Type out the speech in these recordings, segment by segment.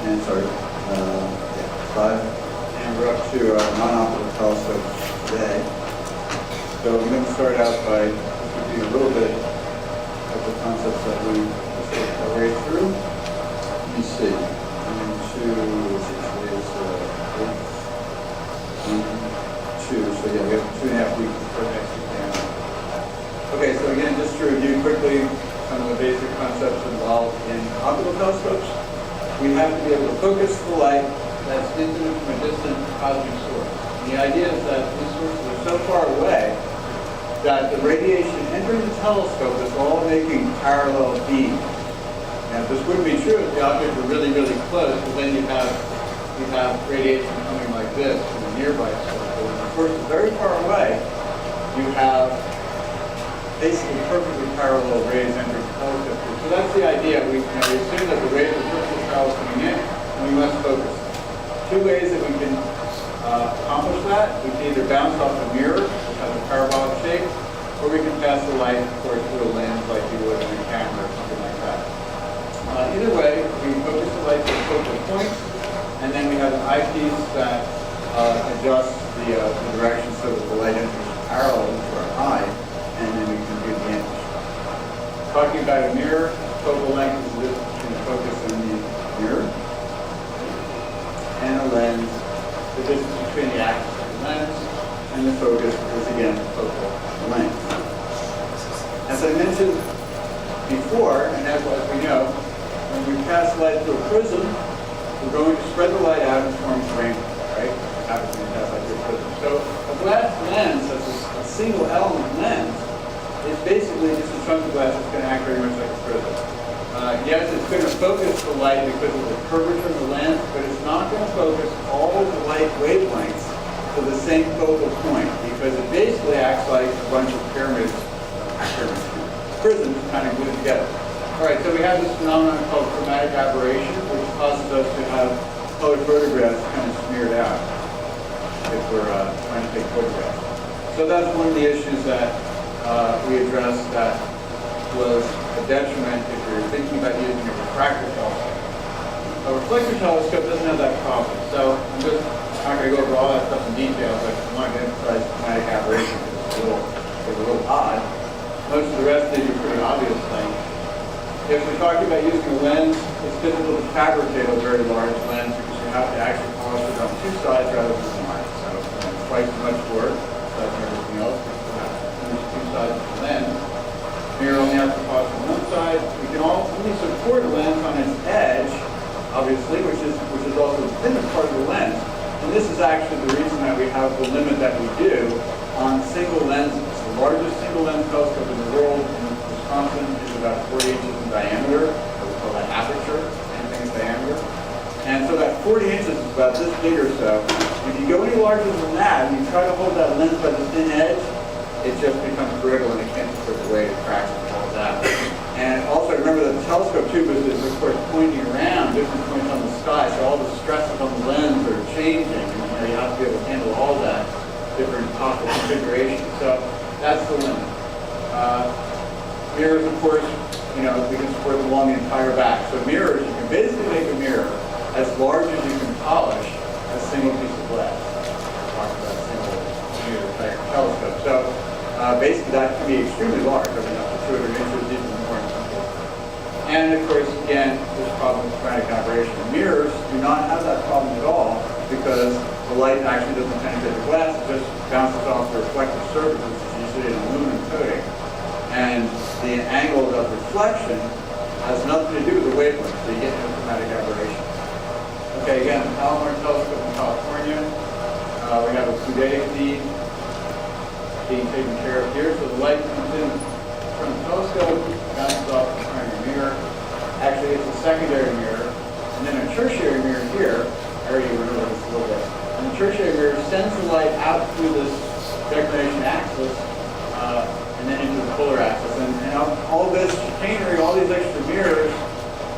and sorry, yeah, 5. And we're up to non-optical telescopes today. So I'm going to start out by giving you a little bit of the concepts that we just our way through. Let me see. Two. So yeah, we have 2.5 weeks before next exam. Okay, so again, just to review quickly some of the basic concepts involved in optical telescopes. We have to be able to focus the light that's incident from a distant cosmic source. And the idea is that these sources are so far away that the radiation entering the telescope is all making parallel beams. Now, this wouldn't be true if the objects were really, really close, but then you have radiation coming like this from a nearby source. But when the source is very far away, you have basically perfectly parallel rays entering the telescope. So that's the idea. We assume that the rays are perfectly parallel coming in, and we must focus. Two ways that we can accomplish that. We can either bounce off a mirror, which has a parabolic shape, or we can pass the light, of course, through a lens like you would in a camera or something like that. Either way, we focus the light to a focal point, and then we have an eyepiece that adjusts the direction so that the light enters parallel to our eye, and then we can do the image. Talking about a mirror, focal length is the distance between the focus and the mirror. And a lens, the distance between the axis of the lens and the focus is again the focal length. As I mentioned before, and as we know, when we pass light through a prism, we're going to spread the light out and form a rainbow, right? What happens when you pass light through a prism. So a glass lens, that's a single element lens, is basically just a chunk of glass that's going to act very much like a prism. Yes, it's going to focus the light because of the curvature of the lens, but it's not going to focus all of the light wavelengths to the same focal point because it basically acts like a bunch of prisms kind of glued together. All right, so we have this phenomenon called chromatic aberration, which causes us to have colored photographs kind of smeared out if we're trying to take photographs. So that's one of the issues that we addressed that was a detriment if you're thinking about using a refractor telescope. A reflector telescope doesn't have that problem. So I'm just not going to go over all that stuff in detail, but I wanted to emphasize chromatic aberration because it's a little odd. Most of the rest of these are pretty obvious things. If we're talking about using a lens, it's difficult to fabricate a very large lens because you have to actually polish it on two sides rather than one. So it's twice as much work, aside from everything else, because you have to finish two sides of the lens. Mirror only has to polish on one side. We can only support a lens on its edge, obviously, which is also the thinnest part of the lens. And this is actually the reason that we have the limit that we do on single lenses. The largest single lens telescope in the world in Wisconsin is about 40 inches in diameter. We call that aperture, same thing as diameter. And so that 40 inches is about this big or so. If you go any larger than that and you try to hold that lens by the thin edge, it just becomes brittle and it can't support the weight, it cracks and falls out. And also remember that the telescope tube is of course pointing around different points on the sky, so all the stresses on the lens are changing, and you have to be able to handle all that different possible configurations. So that's the limit. Mirrors, of course, we can support them along the entire back. So mirrors, you can basically make a mirror as large as you can polish a single piece of glass. Talk about single mirror type telescope. So basically that can be extremely large, up to 200 inches, even more in some cases. And of course, again, this problem with chromatic aberration. Mirrors do not have that problem at all because the light actually doesn't penetrate the glass, it just bounces off the reflective surface, which is usually an aluminum coating. And the angle of reflection has nothing to do with the wavelength, so you get no chromatic aberration. Okay, again, the Palomar telescope in California. We have a Coudet feed being taken care of here. So the light comes in from the telescope, bounces off the primary mirror. Actually, it's a secondary mirror. And then a tertiary mirror here. I already went over this a little bit. And the tertiary mirror sends the light out through this declination axis and then into the polar axis. And all this chicanery, all these extra mirrors,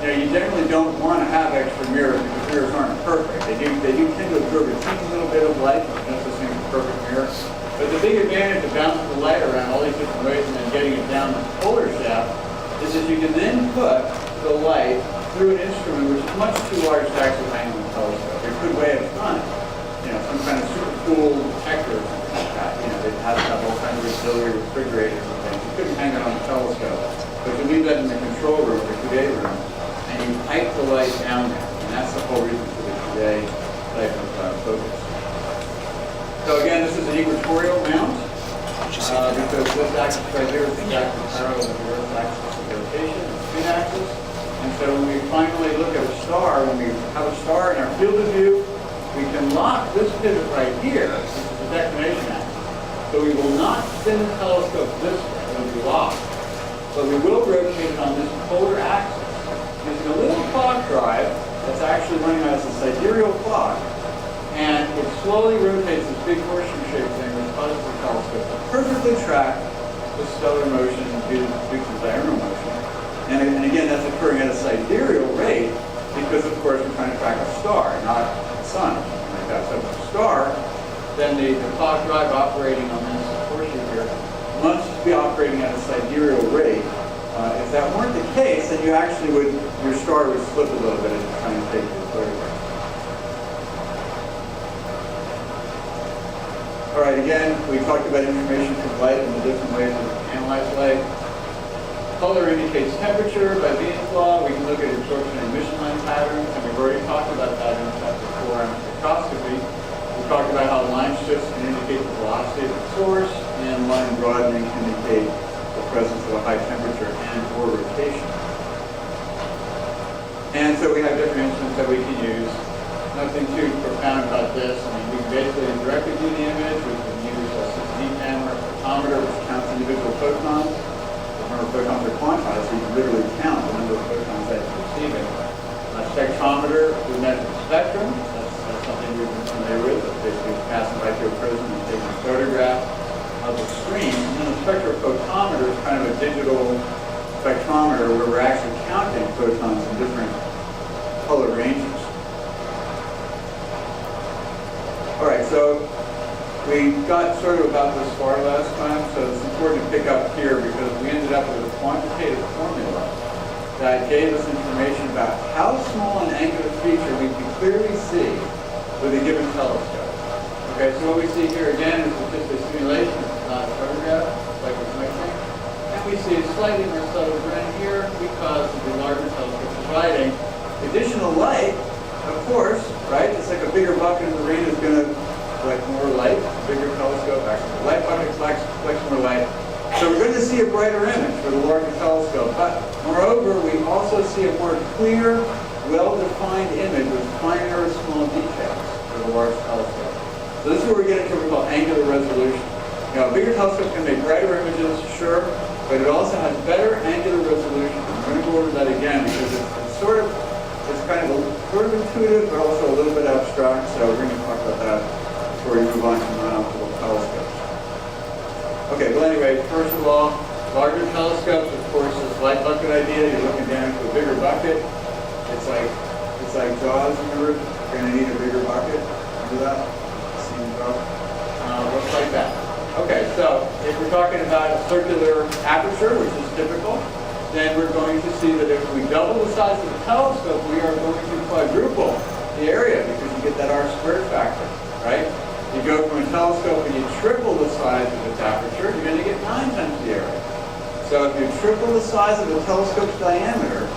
you generally don't want to have extra mirrors because mirrors aren't perfect. They do tend to absorb a teeny little bit of light, but not the same as a perfect mirror. But the big advantage of bouncing the light around all these different ways and then getting it down the polar shaft is that you can then put the light through an instrument which is much too large to actually hang on the telescope. It could weigh a ton. Some kind of super cool detector or something like that. They'd have to have all kinds of auxiliary refrigerators and things. You couldn't hang it on the telescope. But you leave that in the control room, the QA room, and you pipe the light down there. And that's the whole reason for the QA type of focus. So again, this is an equatorial mount, because this axis right here is exactly parallel to the Earth's axis of rotation, the spin axis. And so when we finally look at a star, when we have a star in our field of view, we can lock this pivot right here, which is the declination axis. So we will not spin the telescope this way, it will be locked. But we will rotate it on this polar axis using a little clock drive that's actually running as a sidereal clock. And it slowly rotates this big horseshoe-shaped thing which causes the telescope to perfectly track the stellar motion due to diurnal motion. And again, that's occurring at a sidereal rate because, of course, we're trying to track a star, not the sun, or something like that. So if it's a star, then the clock drive operating on this horseshoe here must be operating at a sidereal rate. If that weren't the case, then your star would slip a little bit as you're trying to take the photograph. All right, again, we talked about information from light and the different ways to analyze light. Color indicates temperature by Venus law. We can look at absorption and emission line patterns, and we've already talked about that in chapter 4 on spectroscopy. We talked about how line shifts can indicate the velocity of the source, and line broadening can indicate the presence of a high temperature and or rotation. And so we have different instruments that we can use. Nothing too profound about this. I mean, we can basically directly view the image. We can use a 6D camera, a photometer, which counts individual photons. Remember, photons are quantized, so you can literally count the number of photons that you're receiving. A spectrometer, we measure the spectrum. That's something we've been familiar with. That's basically passing by through a prism and taking a photograph of the screen. And then the spectrophotometer is kind of a digital spectrometer where we're actually counting photons in different color ranges. All right, so we got sort of about this far last time, so it's important to pick up here because we ended up with a quantitative formula that gave us information about how small an angular feature we can clearly see with a given telescope. Okay, so what we see here again is just a simulation, it's not a photograph, like we're making. And we see a slightly more subtle grin here because of the larger telescope providing additional light. Of course, right? It's like a bigger bucket in the rain is going to collect more light. A bigger telescope, actually, the light bucket collects more light. So we're going to see a brighter image for the larger telescope. But moreover, we also see a more clear, well-defined image with finer, small details for the large telescope. So this is where we get into what we call angular resolution. A bigger telescope can make brighter images, sure, but it also has better angular resolution. I'm going to go over that again because it's kind of intuitive, but also a little bit abstract, so we're going to talk about that before we move on to non-optical telescopes. Okay, well anyway, first of all, larger telescopes, of course, this light bucket idea, you're looking down into a bigger bucket. It's like Jaws, remember? You're going to need a bigger bucket. Remember that? Seen Jaws? Looks like that. Okay, so if we're talking about a circular aperture, which is typical, then we're going to see that if we double the size of the telescope, we are going to quadruple the area because you get that R² factor, right? You go from a telescope and you triple the size of its aperture, you're going to get 9 times the area. So if you triple the size of the telescope's diameter,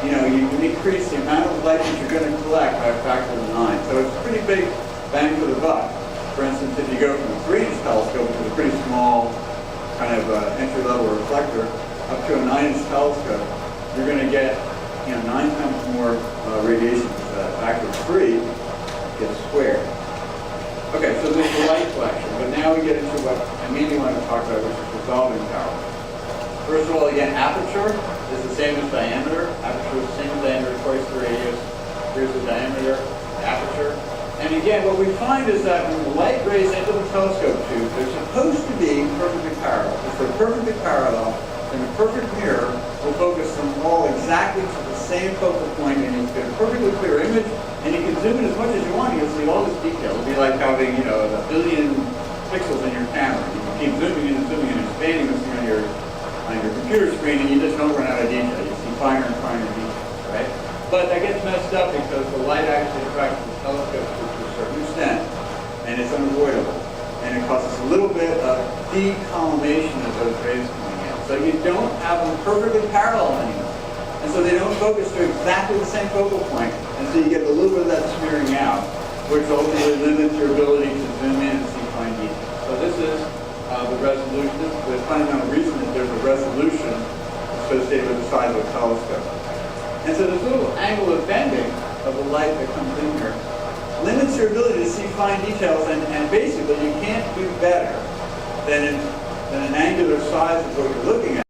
you increase the amount of light that you're going to collect by a factor of 9. So it's a pretty big bang for the buck. For instance, if you go from a 3-inch telescope, which is a pretty small kind of entry-level reflector, up to a 9-inch telescope, you're going to get 9 times more radiation. A factor of 3 gets squared. Okay, so this is the light collection, but now we get into what I mainly want to talk about, which is resolving power. First of all, again, aperture is the same as diameter. Aperture is the same as diameter, twice the radius. Here's the diameter, the aperture. And again, what we find is that when the light rays into the telescope tube, they're supposed to be perfectly parallel. If they're perfectly parallel, then a perfect mirror will focus them all exactly to the same focal point, and you get a perfectly clear image, and you can zoom in as much as you want, you'll see all this detail. It'll be like having, a billion pixels in your camera. You can keep zooming in and expanding this thing on your computer screen, and you just don't run out of detail. You see finer and finer details, right? But that gets messed up because the light actually attracts the telescope to a certain extent, and it's unavoidable. And it causes a little bit of decollimation of those rays coming in. So you don't have them perfectly parallel anymore. And so they don't focus to exactly the same focal point. And so you get a little bit of that smearing out, which ultimately limits your ability to zoom in and see fine details. So this is the resolution. This is the fundamental reason that there's a resolution associated with the size of a telescope. And so this little angle of bending of the light that comes in here limits your ability to see fine details, and basically you can't do better than an angular size of what you're looking at.